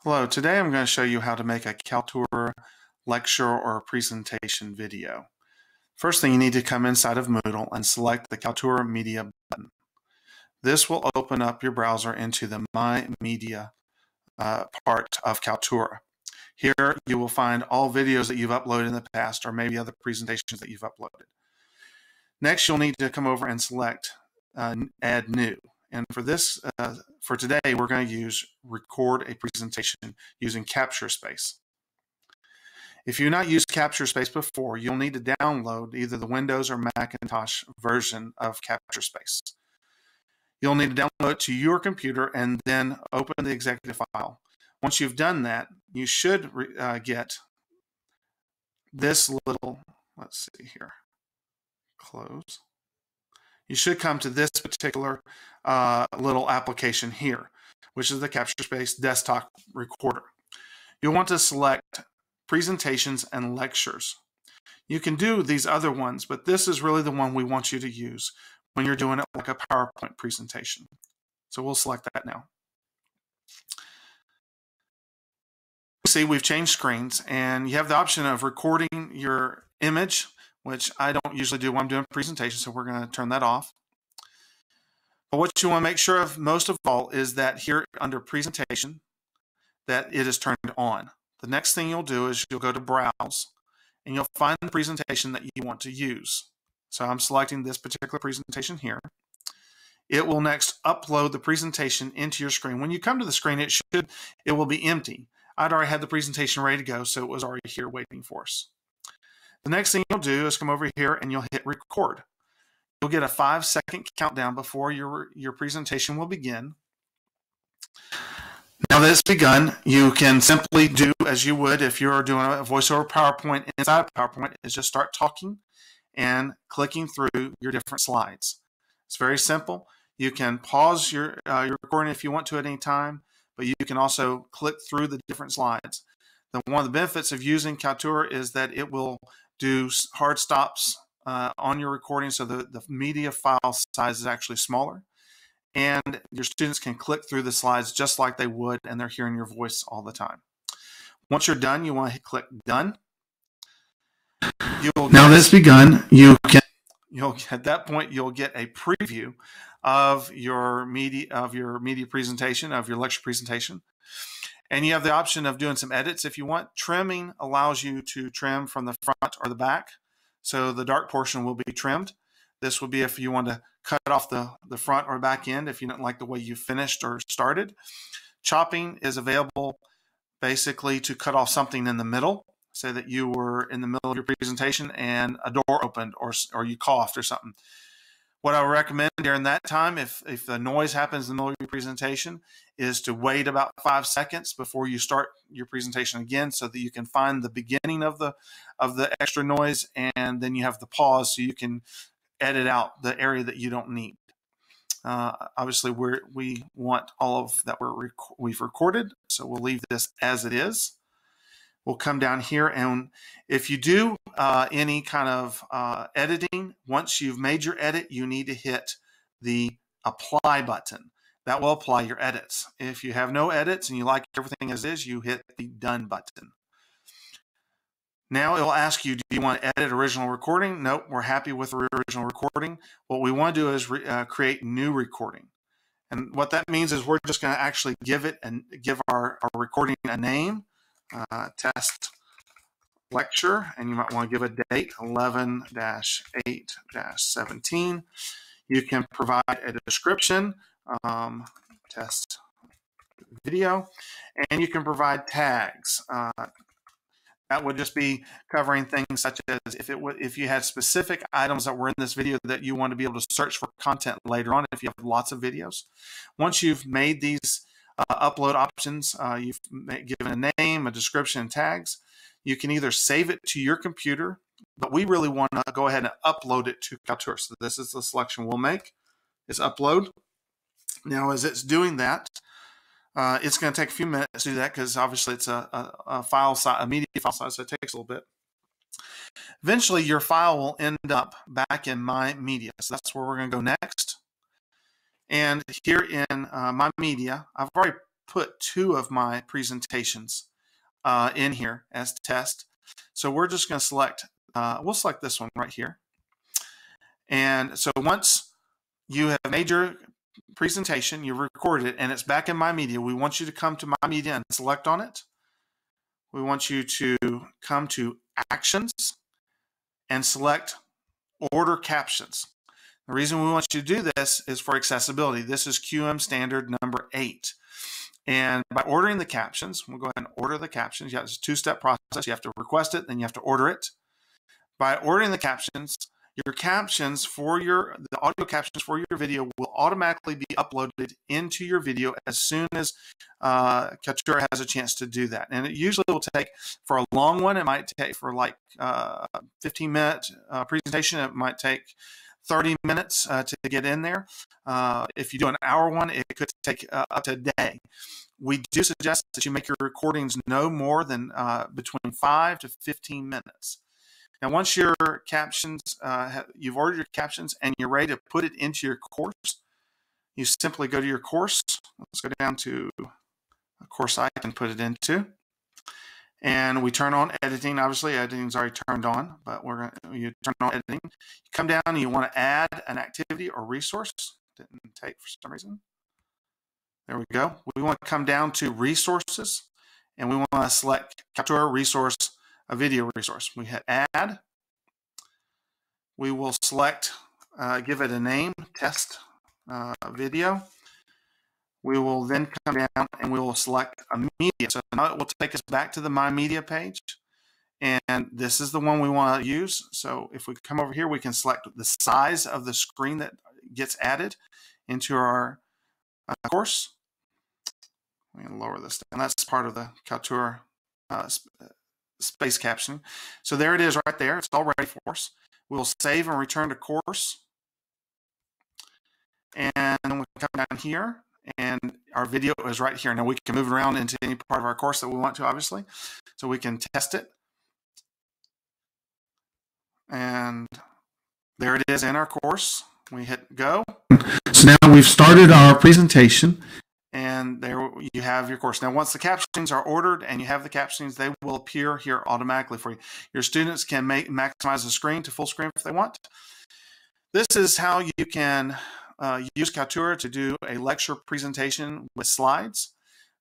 Hello, today I'm going to show you how to make a Kaltura lecture or presentation video. First thing, you need to come inside of Moodle and select the Kaltura Media button. This will open up your browser into the My Media part of Kaltura. Here you will find all videos that you've uploaded in the past or maybe other presentations that you've uploaded. Next, you'll need to come over and select Add New. And for this, for today, we're going to use Record a Presentation using CaptureSpace. If you've not used CaptureSpace before, you'll need to download either the Windows or Macintosh version of CaptureSpace. You'll need to download it to your computer and then open the executive file. Once you've done that, you should get this little, let's see here, close. You should come to this particular little application here, which is the CaptureSpace desktop recorder. You'll want to select presentations and lectures. You can do these other ones, but this is really the one we want you to use when you're doing it like a PowerPoint presentation. So we'll select that now. See, we've changed screens, and you have the option of recording your image, which I don't usually do when I'm doing a presentation, so we're going to turn that off. But what you want to make sure of most of all is that here under presentation, that it is turned on. The next thing you'll do is you'll go to Browse, and you'll find the presentation that you want to use. So I'm selecting this particular presentation here. It will next upload the presentation into your screen. When you come to the screen, it will be empty. I'd already had the presentation ready to go, so it was already here waiting for us. The next thing you'll do is come over here and you'll hit record. You'll get a 5-second countdown before your presentation will begin. Now that it's begun, you can simply do as you would if you're doing a voiceover PowerPoint inside of PowerPoint, is just start talking and clicking through your different slides. It's very simple. You can pause your recording if you want to at any time, but you can also click through the different slides. One of the benefits of using Kaltura is that it will do hard stops on your recording, so the media file size is actually smaller, and your students can click through the slides just like they would, and they're hearing your voice all the time. Once you're done, you want to click Done. Now that's begun. At that point you'll get a preview of your media presentation, of your lecture presentation. And you have the option of doing some edits if you want. Trimming allows you to trim from the front or the back. So the dark portion will be trimmed. This will be if you want to cut off the front or back end if you don't like the way you finished or started. Chopping is available basically to cut off something in the middle. Say that you were in the middle of your presentation and a door opened or you coughed or something. What I would recommend during that time, if the noise happens in the middle of your presentation, is to wait about 5 seconds before you start your presentation again, so that you can find the beginning of the extra noise, and then you have the pause so you can edit out the area that you don't need. Obviously, we want all of that we've recorded, so we'll leave this as it is. We'll come down here, and if you do any kind of editing, once you've made your edit, you need to hit the Apply button. That will apply your edits. If you have no edits and you like everything as is, you hit the Done button. Now it will ask you, do you want to edit original recording? Nope, we're happy with the original recording. What we want to do is create new recording. And what that means is we're just going to actually give our recording a name. Test lecture, and you might want to give a date, 11-8-17. You can provide a description, test video, and you can provide tags. That would just be covering things such as if you had specific items that were in this video that you want to be able to search for content later on if you have lots of videos. Once you've made these upload options, you've given a name, a description, and tags. You can either save it to your computer, but we really want to go ahead and upload it to Kaltura. So this is the selection we'll make, is upload. Now as it's doing that, it's going to take a few minutes to do that because obviously it's a file size, a media file size, so it takes a little bit. Eventually your file will end up back in My Media. So that's where we're going to go next. And here in My Media, I've already put 2 of my presentations in here as test. So we're just going to select, we'll select this one right here. And so once you have made your presentation, you recorded it, and it's back in My Media, we want you to come to My Media and select on it. We want you to come to Actions and select Order Captions. The reason we want you to do this is for accessibility. This is QM standard number 8. And by ordering the captions, we'll go ahead and order the captions. It's a 2-step process. You have to request it, then you have to order it. By ordering the captions, your captions for the audio captions for your video will automatically be uploaded into your video as soon as Kaltura has a chance to do that. And it usually will take, for a long one, it might take for like 15-minute presentation, it might take 30 minutes to get in there. If you do an hour one, it could take up to a day. We do suggest that you make your recordings no more than between 5 to 15 minutes. Now, once your captions, you've ordered your captions and you're ready to put it into your course, you simply go to your course. Let's go down to a course I can put it into. And we turn on editing. Obviously, editing's already turned on, but you turn on editing. You come down and you want to add an activity or resource. Didn't take for some reason. There we go. We want to come down to resources, and we want to select Kaltura resource, a video resource. We hit add. We will select, give it a name, test video. We will then come down and we will select a media. So now it will take us back to the My Media page. And this is the one we want to use. So if we come over here, we can select the size of the screen that gets added into our course. We can lower this down. That's part of the Kaltura space captioning. So there it is right there. It's all ready for us. We'll save and return to course. And we come down here, and our video is right here. Now we can move it around into any part of our course that we want to, obviously. So we can test it. And there it is in our course. We hit go. So now we've started our presentation, and there you have your course. Now, once the captions are ordered and you have the captions, they will appear here automatically for you. Your students can maximize the screen to full screen if they want. This is how you can use Kaltura to do a lecture presentation with slides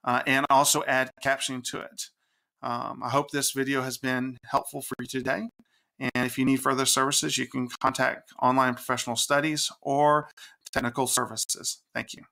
and also add captioning to it. I hope this video has been helpful for you today. And if you need further services, you can contact Online Professional Studies or Technical Services. Thank you.